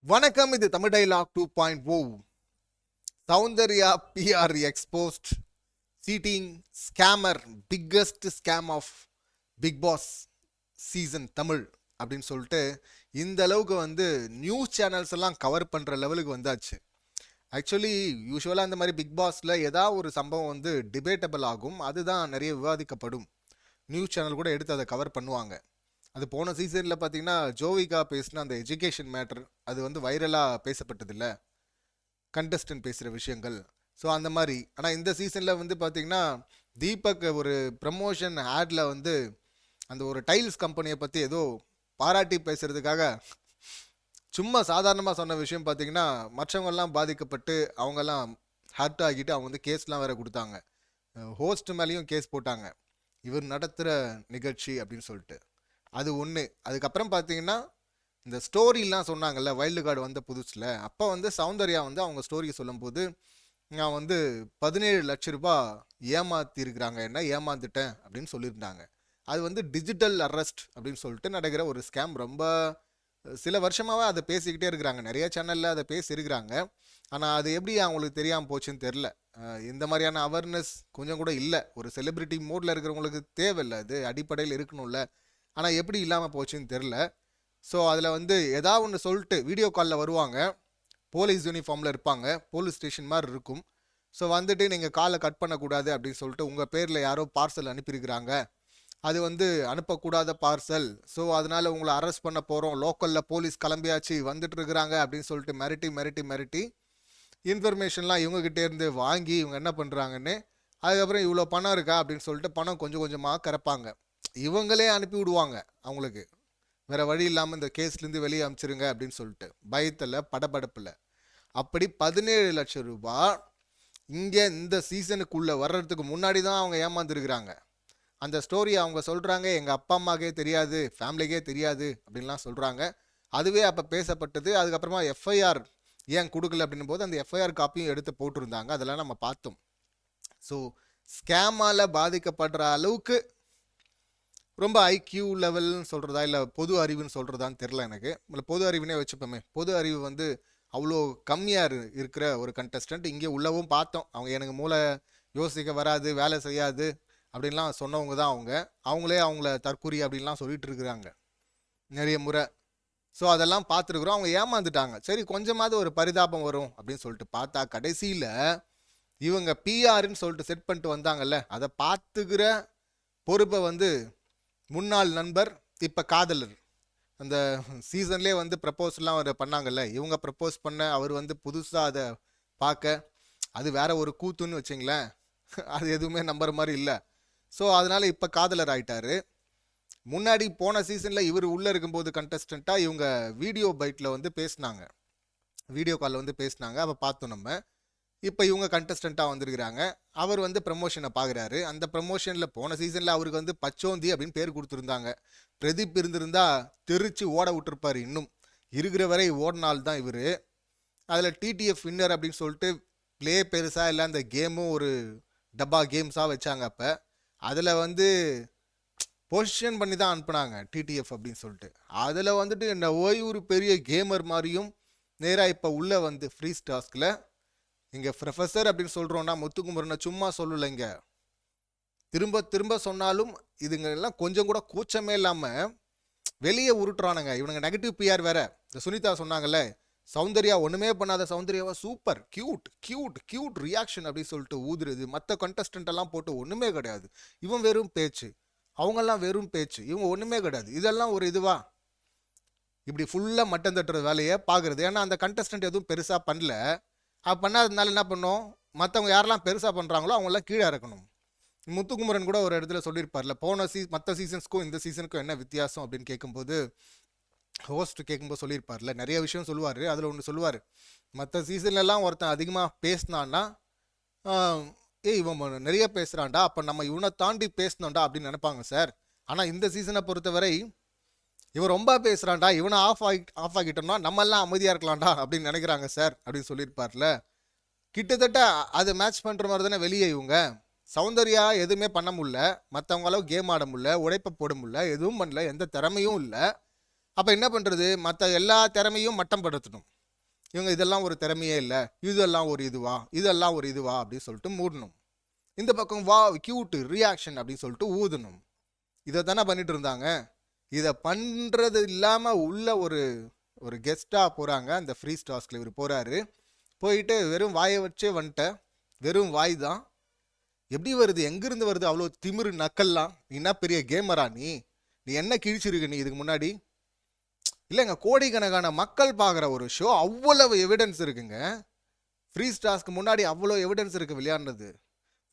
வணக்கம், இது Tamil dialogue 2.0. Soundarya PR exposed cheating scammer biggest scam of Bigg Boss season Tamil அப்படின்னு சொல்லிட்டு இந்த அளவுக்கு நியூஸ் சேனல்ஸ் எல்லாம் கவர் பண்ணுற லெவலுக்கு வந்தாச்சு. ஆக்சுவலி யூஸ்வலாக அந்த மாதிரி பிக் பாஸில் ஏதாவது ஒரு சம்பவம் டிபேட்டபிள் ஆகும், அதுதான் நிறைய விவாதிக்கப்படும். நியூஸ் சேனல் கூட எடுத்து அதை கவர் பண்ணுவாங்க. அது போன சீசனில் பார்த்தீங்கன்னா ஜோவிகா பேசின அந்த எஜுகேஷன் மேட்டர் அது வைரலாக பேசப்பட்டதில்ல, கண்டஸ்டன்ட் பேசுகிற விஷயங்கள். ஸோ அந்த மாதிரி. ஆனால் இந்த சீசனில் பார்த்தீங்கன்னா தீபக் ஒரு ப்ரமோஷன் ஆடில் அந்த ஒரு டைல்ஸ் கம்பெனியை பற்றி ஏதோ பாராட்டி பேசுகிறதுக்காக சும்மா சாதாரணமாக சொன்ன விஷயம் பார்த்தீங்கன்னா மற்றவங்கெல்லாம் பாதிக்கப்பட்டு அவங்கெல்லாம் ஹர்ட் ஆகிட்டு அவங்க கேஸ்லாம் வேற கொடுத்தாங்க. ஹோஸ்ட் மேலேயும் கேஸ் போட்டாங்க, இவர் நடத்துகிற நிகழ்ச்சி அப்படின்னு சொல்லிட்டு. அது ஒன்று. அதுக்கப்புறம் பார்த்தீங்கன்னா இந்த ஸ்டோரிலாம் சொன்னாங்கல்ல, வைல்டு கார்டு வந்த புதுசில் அப்போ சௌந்தர்யா அவங்க ஸ்டோரியை சொல்லும்போது நான் 17 லட்ச ரூபாய் ஏமாத்திருக்கிறாங்க, என்ன ஏமாந்துட்டேன் அப்படின்னு சொல்லியிருந்தாங்க. அது டிஜிட்டல் அரெஸ்ட் அப்படின்னு சொல்லிட்டு நடக்கிற ஒரு ஸ்கேம். ரொம்ப சில வருஷமாகவே அதை பேசிக்கிட்டே இருக்கிறாங்க, நிறைய சேனலில் அதை பேசியிருக்கிறாங்க. ஆனால் அது எப்படி அவங்களுக்கு தெரியாமல் போச்சுன்னு தெரில. இந்த மாதிரியான அவேர்னஸ் கொஞ்சம் கூட இல்லை. ஒரு செலிபிரிட்டி மோடில் இருக்கிறவங்களுக்கு தேவையில்லை, அது அடிப்படையில் இருக்கணும்ல. ஆனால் எப்படி இல்லாமல் போச்சுன்னு தெரில. ஸோ அதில் ஏதாவது ஒன்று சொல்லிட்டு வீடியோ காலில் வருவாங்க, போலீஸ் யூனிஃபார்மில் இருப்பாங்க, போலீஸ் ஸ்டேஷன் மாதிரி இருக்கும். ஸோ நீங்கள் காலை கட் பண்ணக்கூடாது அப்படின்னு சொல்லிட்டு உங்கள் பேரில் யாரோ பார்சல் அனுப்பியிருக்கிறாங்க, அது அனுப்பக்கூடாத பார்சல், ஸோ அதனால் உங்களை அரெஸ்ட் பண்ண போகிறோம், லோக்கலில் போலீஸ் கிளம்பியாச்சு வந்துட்டு இருக்கிறாங்க அப்படின்னு சொல்லிட்டு மிரட்டி மிரட்டி மிரட்டி இன்ஃபர்மேஷன்லாம் இவங்ககிட்டே இருந்து வாங்கி இவங்க என்ன பண்ணுறாங்கன்னு, அதுக்கப்புறம் இவ்வளோ பணம் இருக்கா அப்படின்னு சொல்லிட்டு பணம் கொஞ்சம் கொஞ்சமாக கறப்பாங்க. இவங்களே அனுப்பி விடுவாங்க அவங்களுக்கு, வேற வழி இல்லாமல் இந்த கேஸ்லேருந்து வெளியே அனுப்பிச்சிருங்க அப்படின்னு சொல்லிட்டு பயத்தில் படபடப்பில். அப்படி 17 லட்சம் ரூபாய் இங்கே இந்த சீசனுக்குள்ளே வர்றதுக்கு முன்னாடி தான் அவங்க ஏமாந்துருக்கிறாங்க. அந்த ஸ்டோரி அவங்க சொல்கிறாங்க, எங்கள் அப்பா அம்மாக்கே தெரியாது, ஃபேமிலிக்கே தெரியாது அப்படின்லாம் சொல்கிறாங்க. அதுவே அப்போ பேசப்பட்டது. அதுக்கப்புறமா எஃப்ஐஆர் ஏன் கொடுக்கல அப்படின்னும் போது அந்த எஃப்ஐஆர் காப்பியும் எடுத்து போட்டிருந்தாங்க, அதெல்லாம் நம்ம பார்த்தோம். ஸோ ஸ்கேமால் பாதிக்கப்படுற அளவுக்கு ரொம்ப ஐக்யூ லெவல்னு சொல்கிறதா இல்லை பொது அறிவுன்னு சொல்கிறதான்னு தெரில எனக்கு. இல்லை பொது அறிவுனே வச்சுப்போமே. பொது அறிவு அவ்வளோ கம்மியாக இருக்கிற ஒரு கண்டஸ்டன்ட் இங்கே உள்ளவும் பார்த்தோம். அவங்க எனக்கு மூளை யோசிக்க வராது, வேலை செய்யாது அப்படின்லாம் சொன்னவங்க தான் அவங்களே அவங்கள தற்கூரி அப்படின்லாம் சொல்லிட்டு இருக்கிறாங்க நிறைய முறை. ஸோ அதெல்லாம் பார்த்துருக்குறோம். அவங்க ஏமாந்துட்டாங்க. சரி கொஞ்சமாவது ஒரு பரிதாபம் வரும் அப்படின்னு சொல்லிட்டு பார்த்தா கடைசியில் இவங்க பிஆர்ன்னு சொல்லிட்டு செட் பண்ணிட்டு வந்தாங்கல்ல, அதை பார்த்துக்கிற பொறுப்பை முன்னாள் நண்பர் இப்போ காதலர் அந்த சீசன்லேயே ப்ரப்போஸ்லாம் அவர் பண்ணாங்கல்ல, இவங்க ப்ரப்போஸ் பண்ண அவர் புதுசாக அதை பார்க்க அது வேற ஒரு கூத்துன்னு வச்சிங்களேன், அது எதுவுமே நம்புற மாதிரி இல்லை. ஸோ அதனால இப்போ காதலர் ஆயிட்டாரு. முன்னாடி போன சீசனில் இவர் உள்ளே இருக்கும்போது கண்டஸ்டண்ட்டாக இவங்க வீடியோ பைட்டில் பேசினாங்க, வீடியோ காலில் பேசினாங்க, அப்போ பார்த்தோம் நம்ம. இப்போ இவங்க கண்டஸ்டண்ட்டாக வந்திருக்கிறாங்க. அவர் ப்ரமோஷனை பார்க்குறாரு. அந்த ப்ரமோஷனில் போன சீசனில் அவருக்கு பச்சோந்தி அப்படின்னு பேர் கொடுத்துருந்தாங்க. பிரதீப் இருந்திருந்தா தெரிச்சு ஓட விட்டுருப்பார். இன்னும் இருக்கிற வரை ஓடினால் தான் இவர். அதில் டிடிஎஃப் வின்னர் அப்படின்னு சொல்லிட்டு ப்ளே பெருசாக இல்லை, அந்த கேமும் ஒரு டப்பா கேம்ஸாக வச்சாங்க. அப்போ அதில் பொசிஷன் பண்ணி தான் அனுப்புனாங்க டிடிஎஃப் அப்படின்னு சொல்லிட்டு. அதில் என்ன ஒரு பெரிய கேமர் மாதிரியும் நேராக இப்போ உள்ளே ஃப்ரீ டாஸ்கில் இங்கே ப்ரொஃபஸர் அப்படின்னு சொல்கிறோன்னா முத்துக்குமரனை சும்மா சொல்லலைங்க, திரும்ப திரும்ப சொன்னாலும் இதுங்கெல்லாம் கொஞ்சம் கூட கூச்சமே இல்லாமல் வெளியே உருட்டுறானுங்க இவனுங்க. நெகட்டிவ் பிஆர் வேற. இந்த சுனிதா சொன்னாங்கல்ல, சௌந்தர்யா ஒன்றுமே பண்ணாத சௌந்தர்யாவா super cute cute cute reaction அப்படின்னு சொல்லிட்டு ஊதுறது. மற்ற கண்டஸ்டன்ட் எல்லாம் போட்டு ஒன்றுமே கிடையாது, இவன் வெறும் பேச்சு, அவங்கெல்லாம் வெறும் பேச்சு, இவங்க ஒன்றுமே கிடையாது, இதெல்லாம் ஒரு இதுவா இப்படி ஃபுல்லாக மட்டம் தட்டுற வேலையை பார்க்குறது. ஏன்னா அந்த கண்டஸ்டன்ட் எதுவும் பெருசாக பண்ணல, பண்ணாததுனால என்ன பண்ணோம், மற்றவங்க யாரெல்லாம் பெருசாக பண்ணுறாங்களோ அவங்களாம் கீழே இறக்கணும். முத்துக்குமரன் கூட ஒரு இடத்துல சொல்லியிருப்பார்ல, போன மற்ற சீசன்ஸ்க்கும் இந்த சீசனுக்கும் என்ன வித்தியாசம் அப்படின்னு கேட்கும்போது, ஹோஸ்ட் கேட்கும்போது சொல்லியிருப்பார்ல, நிறைய விஷயம் சொல்லுவார். அதில் ஒன்று சொல்லுவார், மற்ற சீசன்லலாம் ஒருத்தன் அதிகமாக பேசினான்னா இவன் நிறைய பேசுகிறான்டா, அப்போ நம்ம இவனை தாண்டி பேசணும்டா அப்படின்னு நினைப்பாங்க சார். ஆனால் இந்த சீசனை பொறுத்தவரை இவன் ரொம்ப பேசுகிறான்டா, இவனை ஆஃப் ஆகிட்டோம்னா நம்ம எல்லாம் அமைதியாக இருக்கலாம்டா அப்படின்னு நினைக்கிறாங்க சார் அப்படின்னு சொல்லியிருப்பார்ல. கிட்டத்தட்ட அதை மேட்ச் பண்ணுற மாதிரி தானே வெளியே இவங்க. சௌந்தர்யா எதுவுமே பண்ண முடியல, மற்றவங்களும் கேம் ஆட முடியல, உழைப்பை போட முடியல, எதுவும் பண்ணல, எந்த திறமையும் இல்லை. அப்போ என்ன பண்ணுறது, மற்ற எல்லா திறமையும் மட்டம் படுத்தணும். இவங்க இதெல்லாம் ஒரு திறமையே இல்லை, இதெல்லாம் ஒரு இதுவா, இதெல்லாம் ஒரு இதுவா அப்படின்னு சொல்லிட்டு மூடணும். இந்த பக்கம் வா கியூட்டு ரியாக்ஷன் அப்படின்னு சொல்லிட்டு ஊதணும். இதை தானே பண்ணிட்டு இருந்தாங்க. இதை பண்ணுறது இல்லாமல் உள்ள ஒரு ஒரு கெஸ்ட்டாக போகிறாங்க. அந்த ஃப்ரீ டாஸ்கில் இவர் போகிறாரு. போயிட்டு வெறும் வாயை வச்சே வந்துட்டேன், வெறும் வாய் தான். எப்படி வருது, எங்கேருந்து வருது அவ்வளோ திமிரு நக்கல்லாம்? நீ என்ன பெரிய கேமரா, நீ என்ன கிழிச்சிருக்க நீ இதுக்கு முன்னாடி? இல்லைங்க, கோடிக்கணக்கான மக்கள் பார்க்குற ஒரு ஷோ, அவ்வளவு எவிடன்ஸ் இருக்குங்க. ஃப்ரீ டாஸ்க்கு முன்னாடி அவ்வளோ எவிடன்ஸ் இருக்குது விளையாடுறது.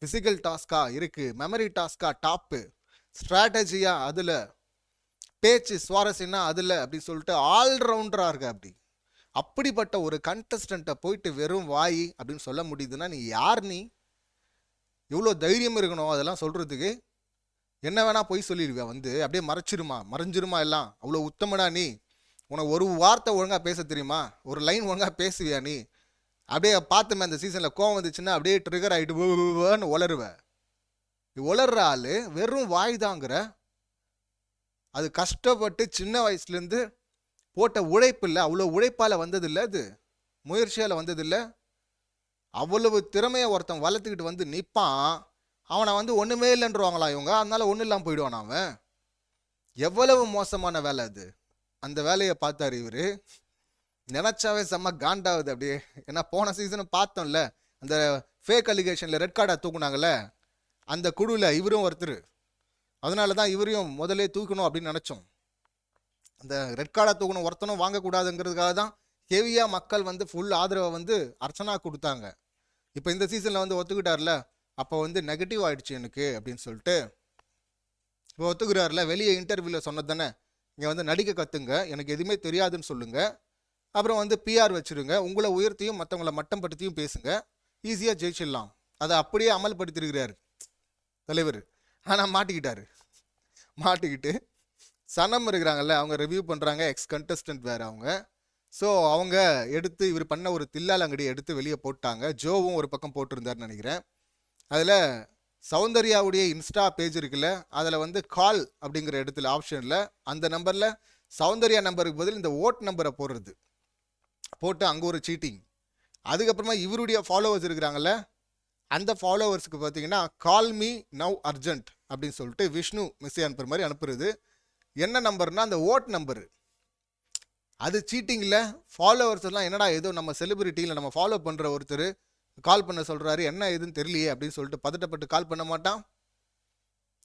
ஃபிசிக்கல் டாஸ்கா இருக்குது, மெமரி டாஸ்கா டாப்பு, ஸ்ட்ராட்டஜியா அதில், பேச்சு சுவாரஸ்யம்னா அதில், அப்படி சொல்லிட்டு ஆல்ரவுண்டராக இருக்கு. அப்படிப்பட்ட ஒரு கண்டஸ்டண்ட்டை போயிட்டு வெறும் வாய் அப்படின்னு சொல்ல முடியுதுன்னா நீ யார்? நீ எவ்வளோ தைரியம் இருக்கணும் அதெல்லாம் சொல்கிறதுக்கு? என்ன வேணா போய் சொல்லிடுவேன் வந்து, அப்படியே மறைஞ்சிருமா எல்லாம்? அவ்வளோ உத்தமடா நீ? உனக்கு ஒரு வார்த்தை ஒழுங்காக பேச தெரியுமா? ஒரு லைன் ஒழுங்காக பேசுவியா நீ? அப்படியே பார்த்துமே அந்த சீசனில் கோவம் வந்துச்சுன்னா அப்படியே ட்ரிகர் ஆகிட்டு உளருவேன். நீ உளர்ற ஆள் வெறும் வாய் தாங்கிற. அது கஷ்டப்பட்டு சின்ன வயசுலேருந்து போட்ட உழைப்பு இல்லை, அவ்வளோ உழைப்பால் வந்ததில்லை, அது முயற்சியால் வந்ததில்லை. அவ்வளவு திறமையை ஒருத்தன் வளர்த்துக்கிட்டு வந்து நிற்பான், அவனை வந்து ஒன்றுமே இல்லைன்றவாங்களா இவங்க, அதனால ஒன்றும் இல்லாமல் போயிடுவான் அவன். எவ்வளவு மோசமான வேலை அது. அந்த வேலையை பார்த்தார் இவர். நினச்சாவே செம்ம காண்டாகுது அப்படியே. ஏன்னா போன சீசனும் பார்த்தோம்ல, அந்த ஃபேக் அலிகேஷனில் ரெட் கார்டை தூக்குனாங்கல்ல, அந்த குழுவில் இவரும் ஒருத்தர். அதனால தான் இவரையும் முதலே தூக்கணும் அப்படின்னு நினச்சோம். அந்த ரெட் கார்டை தூக்கணும் ஒருத்தனும் வாங்கக்கூடாதுங்கிறதுக்காக தான் ஹெவியாக மக்கள் வந்து ஃபுல் ஆதரவை வந்து அர்ச்சனா கொடுத்தாங்க. இப்போ இந்த சீசனில் வந்து ஒத்துக்கிட்டார்ல, அப்போ வந்து நெகட்டிவ் ஆகிடுச்சு எனக்கு அப்படின்னு சொல்லிட்டு இப்போ ஒத்துக்கிறார்ல. வெளியே இன்டர்வியூவில் சொன்னது தானே, இங்கே வந்து நடிக்க கற்றுங்க, எனக்கு எதுவுமே தெரியாதுன்னு சொல்லுங்கள், அப்புறம் வந்து பிஆர் வச்சுருங்க, உங்களை உயர்த்தியும் மற்றவங்களை மட்டம் படுத்தியும் பேசுங்க, ஈஸியாக ஜெயிச்சிடலாம். அதை அப்படியே அமல்படுத்திருக்கிறார் தலைவர். ஆனால் மாட்டிக்கிட்டு சனம் இருக்கிறாங்கல்ல, அவங்க ரிவ்யூ பண்ணுறாங்க, எக்ஸ் கண்டஸ்டன்ட் வேறு அவங்க. ஸோ அவங்க எடுத்து இவர் பண்ண ஒரு தில்லாலங்கடியை எடுத்து வெளியே போட்டாங்க. ஜோவும் ஒரு பக்கம் போட்டிருந்தாருன்னு நினைக்கிறேன். அதில் சௌந்தர்யாவுடைய இன்ஸ்டா பேஜ் இருக்குல்ல, அதில் வந்து கால் அப்படிங்கிற இடத்துல ஆப்ஷனில் அந்த நம்பரில் சௌந்தர்யா நம்பருக்கு பதில் இந்த ஓட் நம்பரை போட்டு அங்கே ஒரு சீட்டிங். அதுக்கப்புறமா இவருடைய ஃபாலோவர்ஸ் இருக்கிறாங்கல்ல, அந்த ஃபாலோவர்ஸுக்கு பார்த்தீங்கன்னா கால் மீ நவ் அர்ஜென்ட் அப்படின்னு சொல்லிட்டு விஷ்ணு மெசேஜ் அனுப்புகிற மாதிரி அனுப்புறது. என்ன நம்பர்னா அந்த ஓட் நம்பரு. அது சீட்டிங்கில் ஃபாலோவர்ஸ் எல்லாம் என்னடா ஏதோ நம்ம செலிபிரிட்டியில் நம்ம ஃபாலோ பண்ணுற ஒருத்தர் கால் பண்ண சொல்கிறாரு, என்ன எதுன்னு தெரியலையே அப்படின்னு சொல்லிட்டு பதட்டப்பட்டு கால் பண்ண மாட்டான்.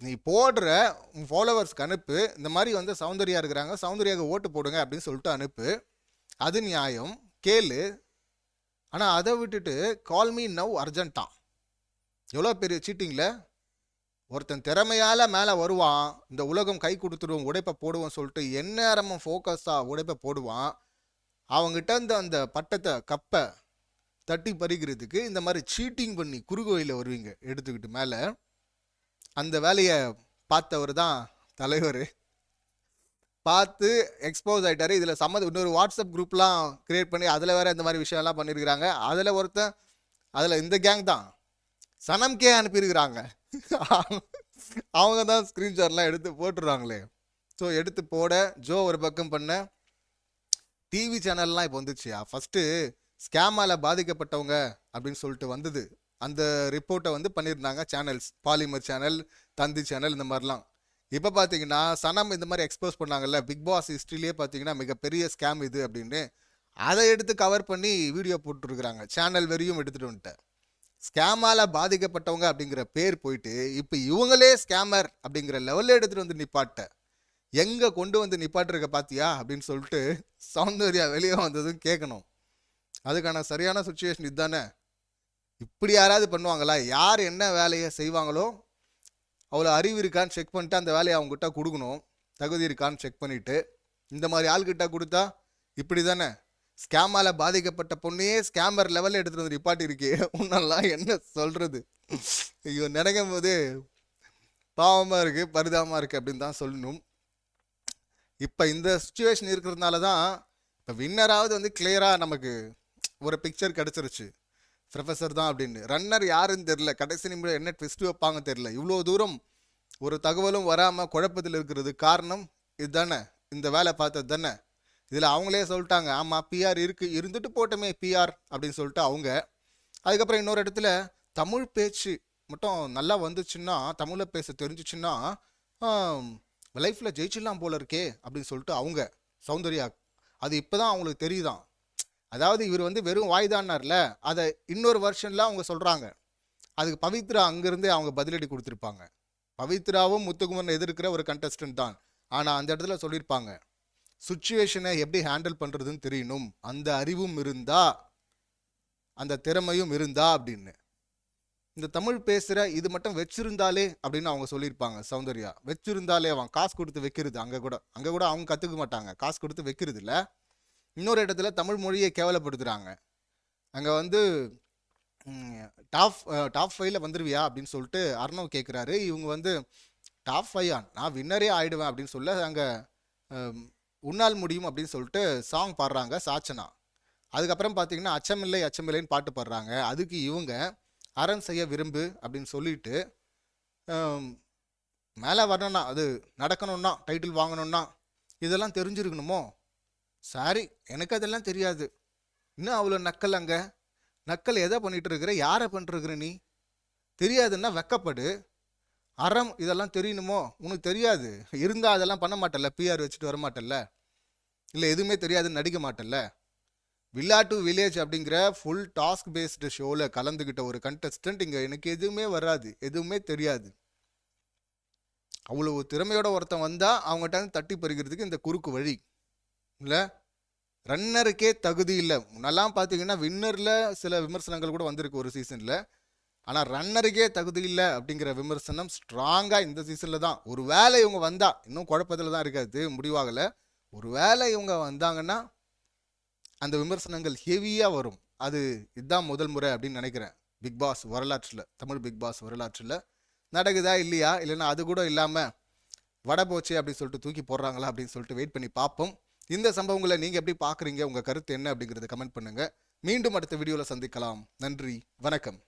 நீ போடுற உன் ஃபாலோவர்ஸ்க்கு அனுப்பு, இந்த மாதிரி வந்து சௌந்தர்யா இருக்கிறாங்க, சௌந்தர்யாவுக்கு ஓட்டு போடுங்க அப்படின்னு சொல்லிட்டு அனுப்பு. அது நியாயம், கேளு. ஆனால் அதை விட்டுட்டு கால் மீ நவ் அர்ஜென்ட்டான். எவ்வளோ பெரிய சீட்டிங்கில். ஒருத்தன் திறமையால் மேலே வருவான், இந்த உலகம் கை கொடுத்துடுவோம் உடைப்பை போடுவோம் சொல்லிட்டு எந்நேரமும் ஃபோக்கஸாக உடைப்பை போடுவான். அவங்ககிட்ட இந்த அந்த பட்டத்தை கப்பை தட்டி பறிக்கிறதுக்கு இந்த மாதிரி சீட்டிங் பண்ணி குறுகோயில் வருவீங்க எடுத்துக்கிட்டு மேலே. அந்த வேலையை பார்த்தவர் தான் தலைவர். பார்த்து எக்ஸ்போஸ் ஆகிட்டார். இதில் இன்னொரு வாட்ஸ்அப் குரூப்லாம் க்ரியேட் பண்ணி அதில் வேறு இந்த மாதிரி விஷயம்லாம் பண்ணியிருக்கிறாங்க. அதில் ஒருத்தன், அதில் இந்த கேங் தான் சனம்கே அனுப்பியிருக்கிறாங்க. அவங்க தான் ஸ்க்ரீன்ஷாட்லாம் எடுத்து போட்டுடுறாங்களே. ஸோ எடுத்து போட ஜோ ஒரு பக்கம் பண்ண. டிவி சேனல்லாம் இப்போ வந்துச்சுயா. ஃபஸ்ட்டு ஸ்கேமால் பாதிக்கப்பட்டவங்க அப்படின்னு சொல்லிட்டு வந்தது, அந்த ரிப்போர்ட்டை வந்து பண்ணியிருந்தாங்க சேனல்ஸ், பாலிமர் சேனல், தந்தி சேனல், இந்த மாதிரிலாம். இப்போ பார்த்தீங்கன்னா சனம் இந்த மாதிரி எக்ஸ்போஸ் பண்ணாங்கல்ல, பிக் பாஸ் ஹிஸ்ட்ரியிலே பார்த்தீங்கன்னா மிகப்பெரிய ஸ்கேம் இது அப்படின்னு அதை எடுத்து கவர் பண்ணி வீடியோ போட்டுருக்குறாங்க. சேனல் வெறியும் எடுத்துகிட்டு வந்துட்டேன். ஸ்கேமால் பாதிக்கப்பட்டவங்க அப்படிங்கிற பேர் போயிட்டு இப்போ இவங்களே ஸ்கேமர் அப்படிங்கிற லெவலில் எடுத்துகிட்டு வந்து நிப்பாட்ட. எங்கே கொண்டு வந்து நிப்பாட்டிருக்க பார்த்தியா அப்படின்னு சொல்லிட்டு சௌந்தர்யா வெளியே வந்ததும் கேட்கணும். அதுக்கான சரியான சுச்சுவேஷன் இதுதானே. இப்படி யாராவது பண்ணுவாங்களா? யார் என்ன வேலையை செய்வாங்களோ அவ்வளோ அறிவு இருக்கான்னு செக் பண்ணிட்டு அந்த வேலையை அவங்ககிட்ட கொடுக்கணும், தகுதி இருக்கான்னு செக் பண்ணிவிட்டு. இந்த மாதிரி ஆள்கிட்ட கொடுத்தா இப்படி தானே. ஸ்கேமால் பாதிக்கப்பட்ட பொண்ணையே ஸ்கேமர் லெவலில் எடுத்துகிட்டு வந்து நிப்பாட்டி இருக்கே, உன்னெல்லாம் என்ன சொல்கிறது? ஐயோ, நினைக்கும் போது பாவமாக இருக்குது, பரிதாபமாக இருக்குது அப்படின்னு தான் சொல்லணும். இப்போ இந்த சுச்சுவேஷன் இருக்கிறதுனால தான் இப்போ வின்னராவது வந்து கிளியராக நமக்கு ஒரு பிக்சர் கிடச்சிருச்சு, ப்ரொஃபஸர் தான் அப்படின்னு. ரன்னர் யாருன்னு தெரில, கடைசி நிமிடம் என்ன ட்விஸ்ட் வைப்பாங்க தெரில. இவ்வளோ தூரம் ஒரு தகவலும் வராமல் குழப்பத்தில் இருக்கிறது காரணம் இதுதானே. இந்த வேலை பார்த்தது தானே. இதில் அவங்களே சொல்லிட்டாங்க, ஆமாம் பிஆர் இருந்துட்டு போட்டோமே பிஆர் அப்படின்னு சொல்லிட்டு அவங்க. அதுக்கப்புறம் இன்னொரு இடத்துல தமிழ் பேச்சு மட்டும் நல்லா வந்துச்சுன்னா, தமிழில் பேச தெரிஞ்சிச்சுன்னா லைஃப்பில் ஜெயிச்சிடலாம் போல இருக்கே அப்படின்னு சொல்லிட்டு அவங்க சௌந்தர்யா. அது இப்போ தான் அவங்களுக்கு தெரியுதான். அதாவது இவர் வெறும் வாய்தான்னார்ல, அதை இன்னொரு வருஷன்ல அவங்க சொல்கிறாங்க. அதுக்கு பவித்ரா அங்கேருந்தே அவங்க பதிலடி கொடுத்துருப்பாங்க. பவித்ராவும் முத்துக்குமரன் எதிர்க்கிற ஒரு கண்டஸ்டன்ட் தான். ஆனால் அந்த இடத்துல சொல்லியிருப்பாங்க, சுச்சுவேஷனை எப்படி ஹேண்டில் பண்ணுறதுன்னு தெரியணும், அந்த அறிவும் இருந்தா அந்த திறமையும் இருந்தா அப்படின்னு. இந்த தமிழ் பேசுகிற இது மட்டும் வச்சிருந்தாலே அப்படின்னு அவங்க சொல்லியிருப்பாங்க சௌந்தர்யா. வச்சிருந்தாலே அவன் காசு கொடுத்து வைக்கிறது, அங்கே கூட அவங்க கற்றுக்க மாட்டாங்க, காசு கொடுத்து வைக்கிறது இல்லை. இன்னொரு இடத்துல தமிழ் மொழியை கேவலப்படுத்துகிறாங்க. அங்கே டாப் 5ல வந்துருவியா அப்படின்னு சொல்லிட்டு அர்ணவ் கேட்குறாரு. இவங்க டாப் 5 நான் வின்னரே ஆயிடுவேன் அப்படின்னு சொல்ல அங்கே உன்னால் முடியும் அப்படின்னு சொல்லிட்டு சாங் பாடுறாங்க சாச்சனா. அதுக்கப்புறம் பார்த்தீங்கன்னா அச்சமில்லைன்னு பாட்டு பாடுறாங்க. அதுக்கு இவங்க அறம் செய்ய விரும்பு அப்படின்னு சொல்லிட்டு மேலே வரணும்னா, அது நடக்கணும்னா, டைட்டில் வாங்கணும்னா இதெல்லாம் தெரிஞ்சிருக்கணுமோ? சாரி, எனக்கு அதெல்லாம் தெரியாது. இன்னும் அவ்வளோ நக்கல். அங்கே நக்கல் எதை பண்ணிட்டு இருக்கிற, யாரை பண்ணிருக்கிற நீ? தெரியாதுன்னா வெக்கப்படு. அறம் இதெல்லாம் தெரியணுமோ? உனக்கு தெரியாது இருந்தால் அதெல்லாம் பண்ண மாட்டல்ல, பிஆர் வச்சுட்டு வர மாட்டல்ல, இல்லை எதுவுமே தெரியாதுன்னு நடிக்க மாட்டல்ல. வில்லா டு வில்லேஜ் அப்படிங்கிற ஃபுல் டாஸ்க் பேஸ்டு ஷோவில் கலந்துக்கிட்ட ஒரு கண்டஸ்டன்ட் இங்கே எனக்கு எதுவுமே வராது, எதுவுமே தெரியாது. அவ்வளோ திறமையோட ஒருத்தன் வந்தால் அவங்ககிட்ட தட்டி பறிக்கிறதுக்கு இந்த குறுக்கு வழி இல்லை. ரன்னருக்கே தகுதி இல்லை. முன்னெல்லாம் பார்த்தீங்கன்னா வின்னரில் சில விமர்சனங்கள் கூட வந்திருக்கு ஒரு சீசனில். ஆனால் ரன்னருக்கே தகுதி இல்லை அப்படிங்கிற விமர்சனம் ஸ்ட்ராங்காக இந்த சீசனில் தான். ஒரு வேளை இவங்க வந்தால், இன்னும் குழப்பத்தில் தான் இருக்காது, முடிவாகலை. ஒரு வேளை இவங்க வந்தாங்கன்னா அந்த விமர்சனங்கள் ஹெவியாக வரும். இதுதான் முதல் முறை அப்படின்னு நினைக்கிறேன் பிக் பாஸ் வரலாற்றில், தமிழ் பிக் பாஸ் வரலாற்றில். நடக்குதா இல்லையா, இல்லைன்னா அது கூட இல்லாமல் வடை போச்சு அப்படின்னு சொல்லிட்டு தூக்கி போடுறாங்களா அப்படின்னு சொல்லிட்டு வெயிட் பண்ணி பார்ப்போம். இந்த சம்பவங்களை நீங்கள் எப்படி பார்க்குறீங்க, உங்கள் கருத்து என்ன அப்படிங்கிறத கமெண்ட் பண்ணுங்கள். மீண்டும் அடுத்த வீடியோவில் சந்திக்கலாம். நன்றி, வணக்கம்.